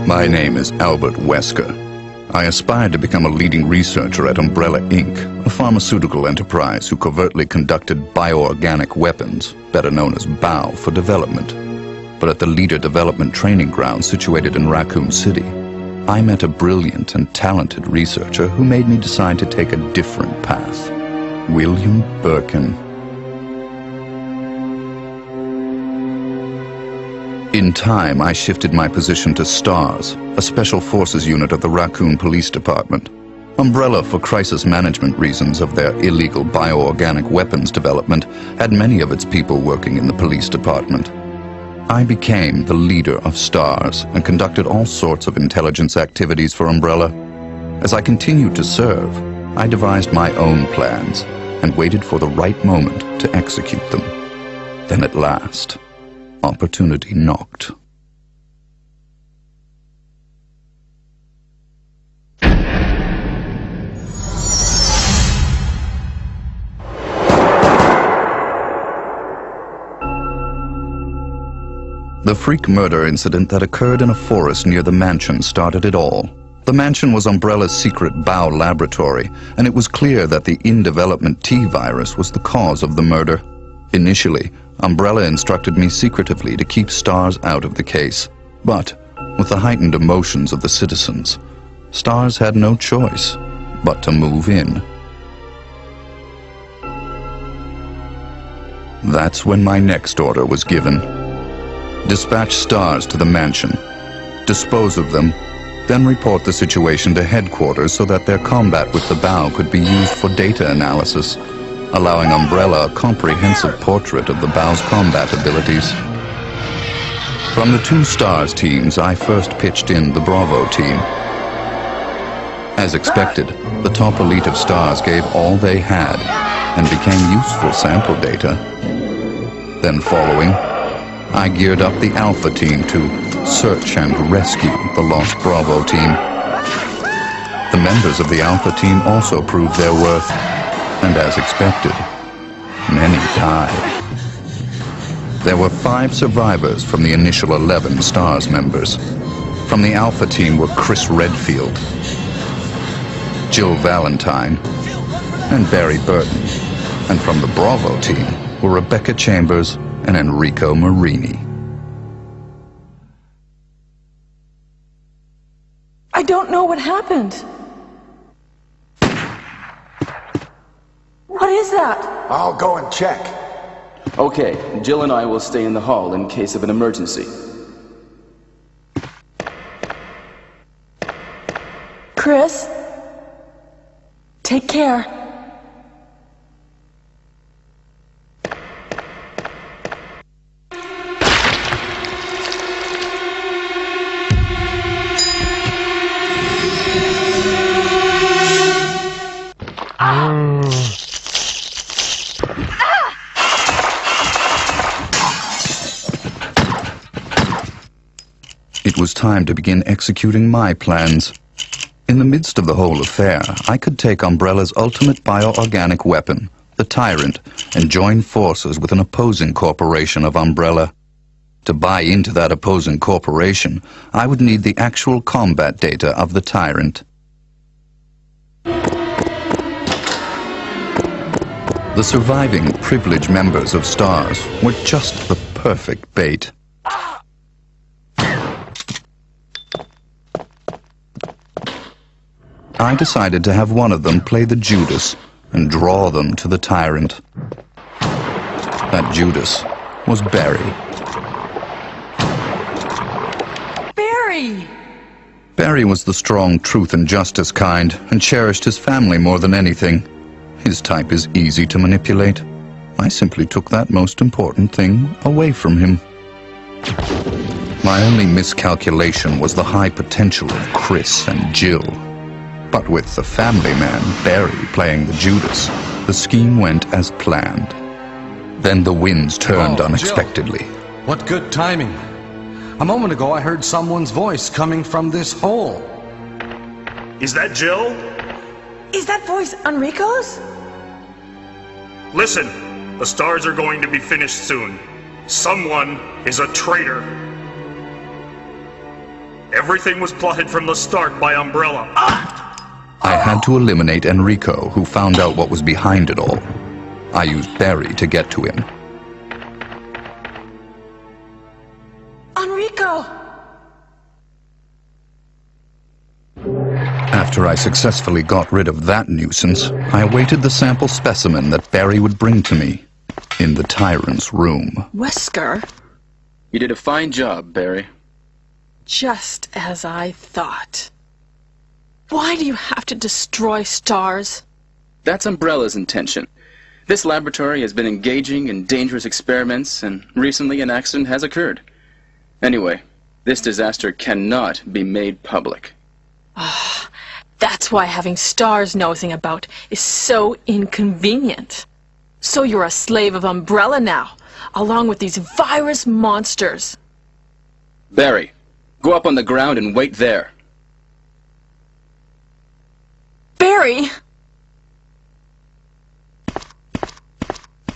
My name is Albert Wesker. I aspired to become a leading researcher at Umbrella Inc., a pharmaceutical enterprise who covertly conducted bioorganic weapons, better known as BOW, for development. But at the Leader Development Training Ground situated in Raccoon City, I met a brilliant and talented researcher who made me decide to take a different path. William Birkin. In time, I shifted my position to STARS, a special forces unit of the Raccoon Police Department. Umbrella, for crisis management reasons of their illegal bioorganic weapons development, had many of its people working in the police department. I became the leader of STARS and conducted all sorts of intelligence activities for Umbrella. As I continued to serve, I devised my own plans and waited for the right moment to execute them. Then at last, opportunity knocked. The freak murder incident that occurred in a forest near the mansion started it all. The mansion was Umbrella's secret BOW laboratory, and it was clear that the in-development T virus was the cause of the murder. Initially, Umbrella instructed me secretively to keep STARS out of the case. But, with the heightened emotions of the citizens, STARS had no choice but to move in. That's when my next order was given. Dispatch STARS to the mansion, dispose of them, then report the situation to headquarters so that their combat with the BOW could be used for data analysis, allowing Umbrella a comprehensive portrait of the BOW's combat abilities. From the two STARS teams, I first pitched in the Bravo team. As expected, the top elite of STARS gave all they had and became useful sample data. Then following, I geared up the Alpha team to search and rescue the lost Bravo team. The members of the Alpha team also proved their worth, and as expected, many died. There were 5 survivors from the initial 11 STARS members. From the Alpha team were Chris Redfield, Jill Valentine, and Barry Burton. And from the Bravo team were Rebecca Chambers and Enrico Marini. I don't know what happened. What is that? I'll go and check. Okay, Jill and I will stay in the hall in case of an emergency. Chris, take care. It was time to begin executing my plans. In the midst of the whole affair, I could take Umbrella's ultimate bioorganic weapon, the Tyrant, and join forces with an opposing corporation of Umbrella. To buy into that opposing corporation, I would need the actual combat data of the Tyrant. The surviving privileged members of STARS were just the perfect bait. I decided to have one of them play the Judas and draw them to the Tyrant. That Judas was Barry. Barry! Barry was the strong truth and justice kind and cherished his family more than anything. His type is easy to manipulate. I simply took that most important thing away from him. My only miscalculation was the high potential of Chris and Jill. But with the family man, Barry, playing the Judas, the scheme went as planned. Then the winds turned unexpectedly. Jill. What good timing. A moment ago I heard someone's voice coming from this hole. Is that Jill? Is that voice Enrico's? Listen, the stars are going to be finished soon. Someone is a traitor. Everything was plotted from the start by Umbrella. I had to eliminate Enrico, who found out what was behind it all. I used Barry to get to him. Enrico! After I successfully got rid of that nuisance, I awaited the sample specimen that Barry would bring to me in the Tyrant's room. Wesker? You did a fine job, Barry. Just as I thought. Why do you have to destroy stars? That's Umbrella's intention. This laboratory has been engaging in dangerous experiments, and recently an accident has occurred. Anyway, this disaster cannot be made public. That's why having stars nosing about is so inconvenient. So you're a slave of Umbrella now, along with these virus monsters. Barry, go up on the ground and wait there. Barry!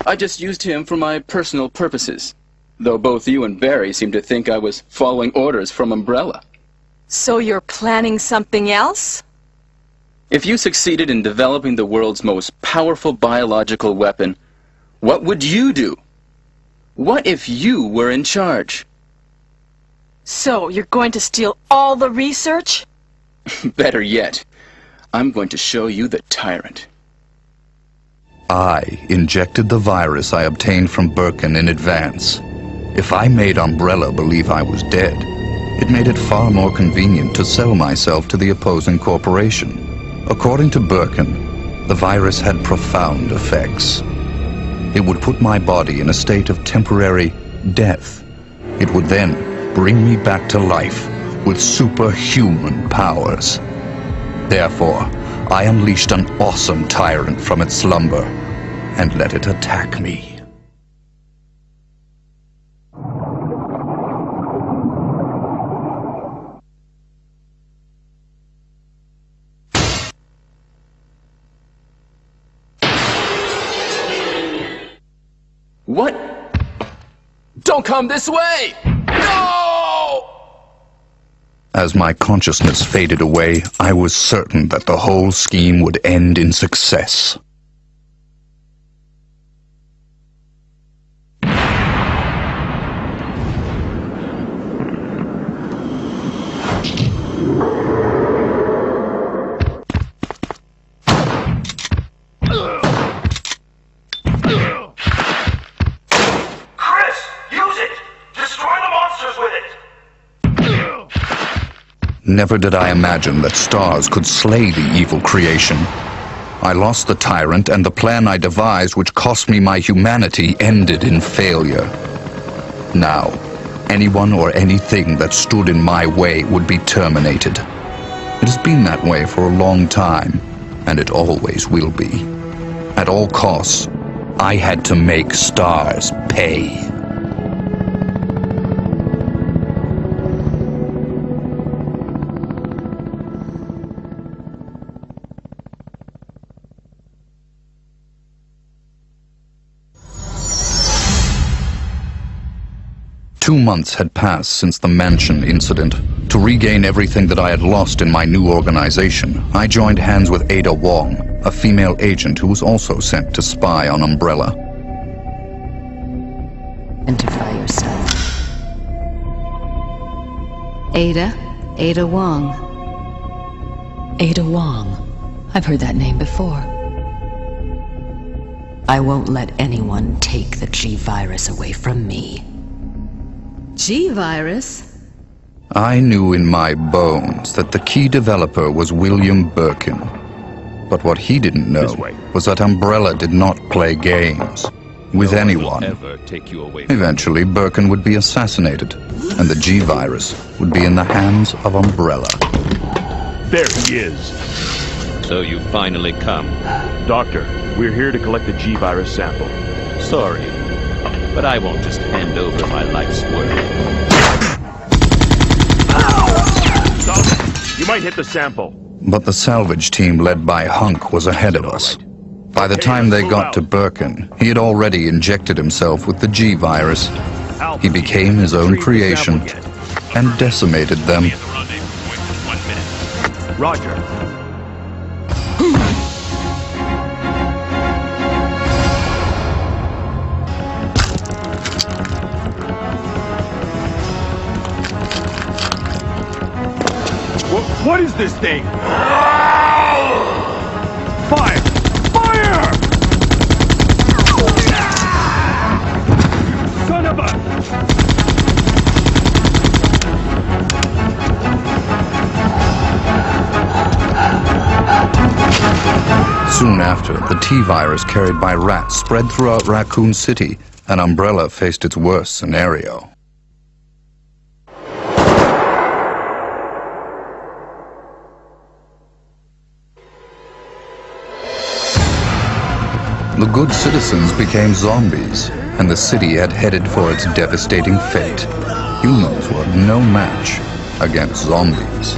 I just used him for my personal purposes, though both you and Barry seem to think I was following orders from Umbrella. So you're planning something else? If you succeeded in developing the world's most powerful biological weapon, what would you do? What if you were in charge? So you're going to steal all the research? Better yet, I'm going to show you the Tyrant. I injected the virus I obtained from Birkin in advance. If I made Umbrella believe I was dead, it made it far more convenient to sell myself to the opposing corporation. According to Birkin, the virus had profound effects. It would put my body in a state of temporary death. It would then bring me back to life with superhuman powers. Therefore, I unleashed an awesome tyrant from its slumber and let it attack me. What? Don't come this way! No! As my consciousness faded away, I was certain that the whole scheme would end in success. Never did I imagine that stars could slay the evil creation. I lost the tyrant, and the plan I devised, which cost me my humanity, ended in failure. Now, anyone or anything that stood in my way would be terminated. It has been that way for a long time, and it always will be. At all costs, I had to make stars pay. Two months had passed since the mansion incident. To regain everything that I had lost in my new organization, I joined hands with Ada Wong, a female agent who was also sent to spy on Umbrella. Identify yourself. Ada Wong. Ada Wong. I've heard that name before. I won't let anyone take the G-Virus away from me. G-Virus? I knew in my bones that the key developer was William Birkin. But what he didn't know was that Umbrella did not play games. with No one will anyone. ever take you away. Eventually, Birkin would be assassinated, and the G-Virus would be in the hands of Umbrella. There he is. So you finally come. Doctor, we're here to collect the G-Virus sample. Sorry, but I won't just hand over my life's work. Stop! You might hit the sample. But the salvage team led by Hunk was ahead of us. By the time they got to Birkin, he had already injected himself with the G-Virus. He became his own creation and decimated them. Roger. What is this thing? Fire! Fire! Son of a... Soon after, the T-Virus carried by rats spread throughout Raccoon City, and Umbrella faced its worst scenario. The good citizens became zombies, and the city had headed for its devastating fate. Humans were no match against zombies.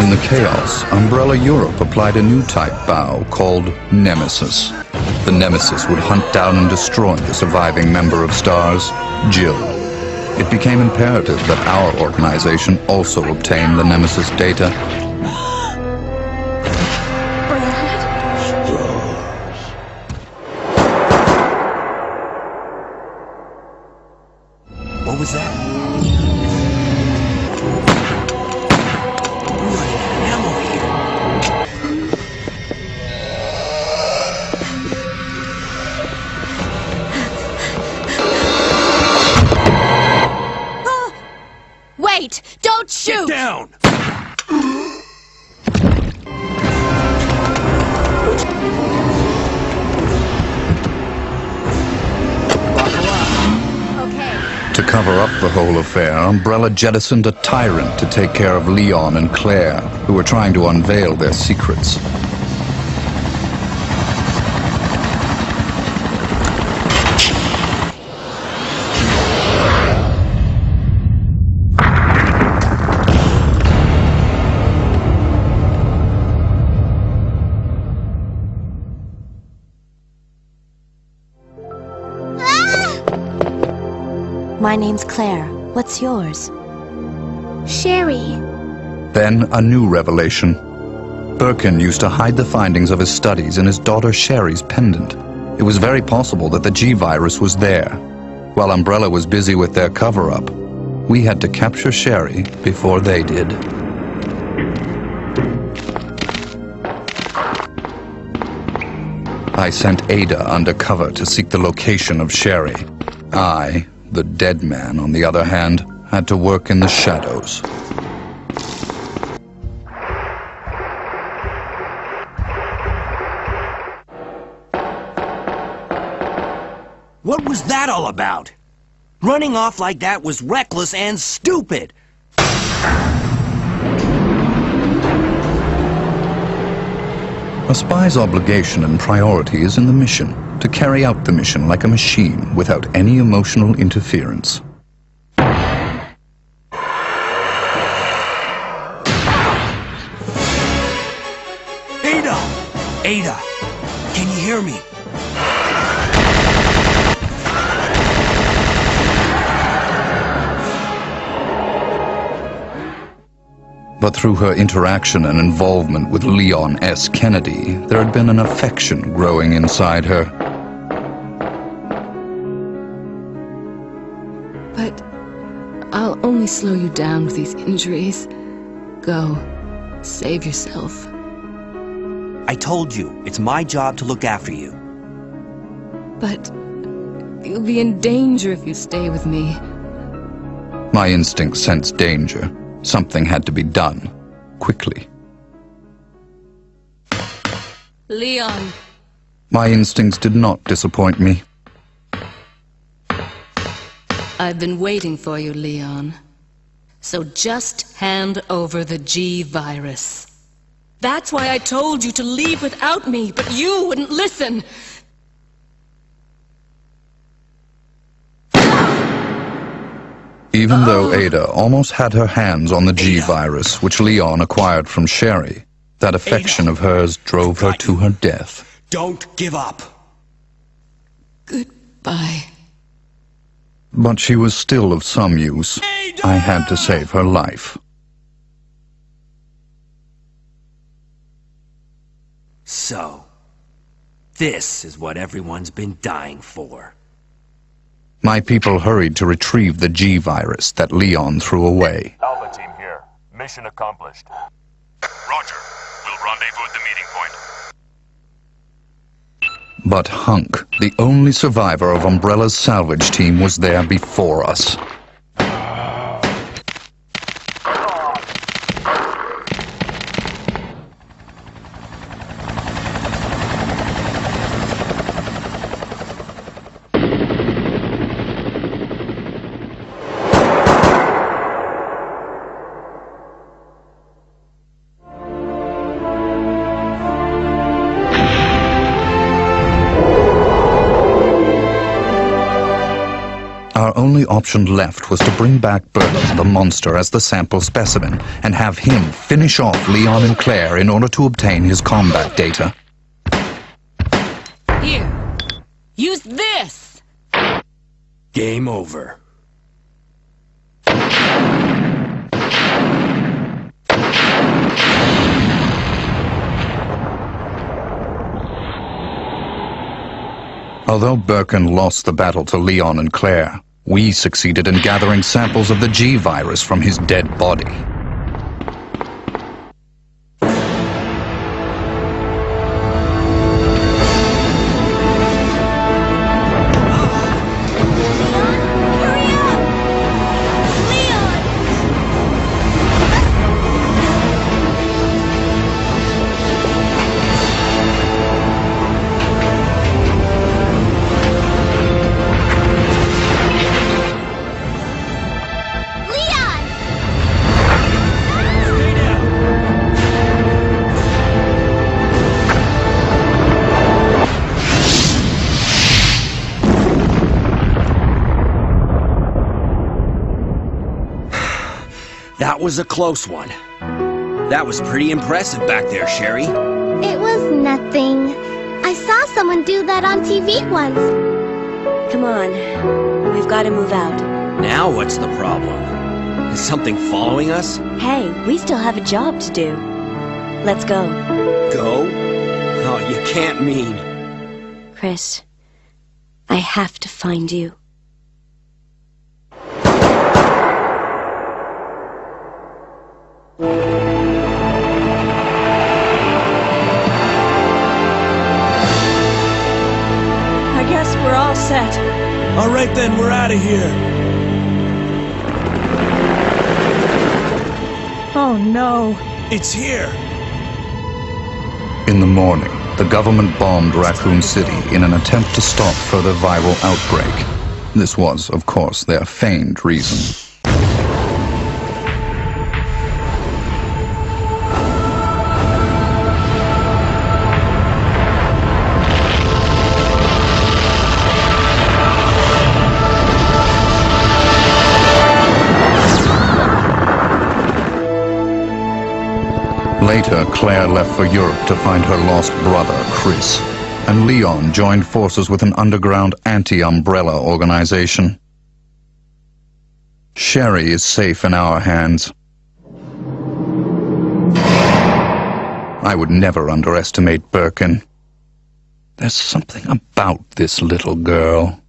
In the chaos, Umbrella Europe applied a new type bow called Nemesis. The Nemesis would hunt down and destroy the surviving member of STARS, Jill. It became imperative that our organization also obtain the Nemesis data. What was that? Wait! Don't shoot! Get down! To cover up the whole affair, Umbrella jettisoned a tyrant to take care of Leon and Claire, who were trying to unveil their secrets. My name's Claire. What's yours? Sherry. Then a new revelation. Birkin used to hide the findings of his studies in his daughter Sherry's pendant. It was very possible that the G-Virus was there. While Umbrella was busy with their cover-up, we had to capture Sherry before they did. I sent Ada undercover to seek the location of Sherry. I, the dead man, on the other hand, had to work in the shadows. What was that all about? Running off like that was reckless and stupid. A spy's obligation and priority is in the mission, to carry out the mission like a machine without any emotional interference. Ada! Ada! Can you hear me? But through her interaction and involvement with Leon S. Kennedy, there had been an affection growing inside her. But I'll only slow you down with these injuries. Go. Save yourself. I told you, it's my job to look after you. But you'll be in danger if you stay with me. My instincts sensed danger. Something had to be done. Quickly. Leon. My instincts did not disappoint me. I've been waiting for you, Leon. So just hand over the G-virus. That's why I told you to leave without me, but you wouldn't listen. Even though Ada almost had her hands on the G-virus, which Leon acquired from Sherry, that affection of hers drove her to her death. Don't give up. Goodbye. But she was still of some use. I had to save her life. So, this is what everyone's been dying for. My people hurried to retrieve the G-virus that Leon threw away. Alpha team here. Mission accomplished. Roger. We'll rendezvous at the meeting point. But Hunk, the only survivor of Umbrella's salvage team, was there before us. Our only option left was to bring back Berlin, the monster, as the sample specimen, and have him finish off Leon and Claire in order to obtain his combat data. Here. Use this! Game over. Although Birkin lost the battle to Leon and Claire, we succeeded in gathering samples of the G-virus from his dead body. That was a close one. That was pretty impressive back there, Sherry. It was nothing. I saw someone do that on TV once. Come on. We've got to move out. Now what's the problem? Is something following us? Hey, we still have a job to do. Let's go. Go? Oh, you can't mean... Chris, I have to find you. I guess we're all set. All right then, we're out of here. Oh no. It's here. In the morning, the government bombed Raccoon City in an attempt to stop further viral outbreak. This was, of course, their feigned reason. Later, Claire left for Europe to find her lost brother, Chris, and Leon joined forces with an underground anti-Umbrella organization. Sherry is safe in our hands. I would never underestimate Birkin. There's something about this little girl.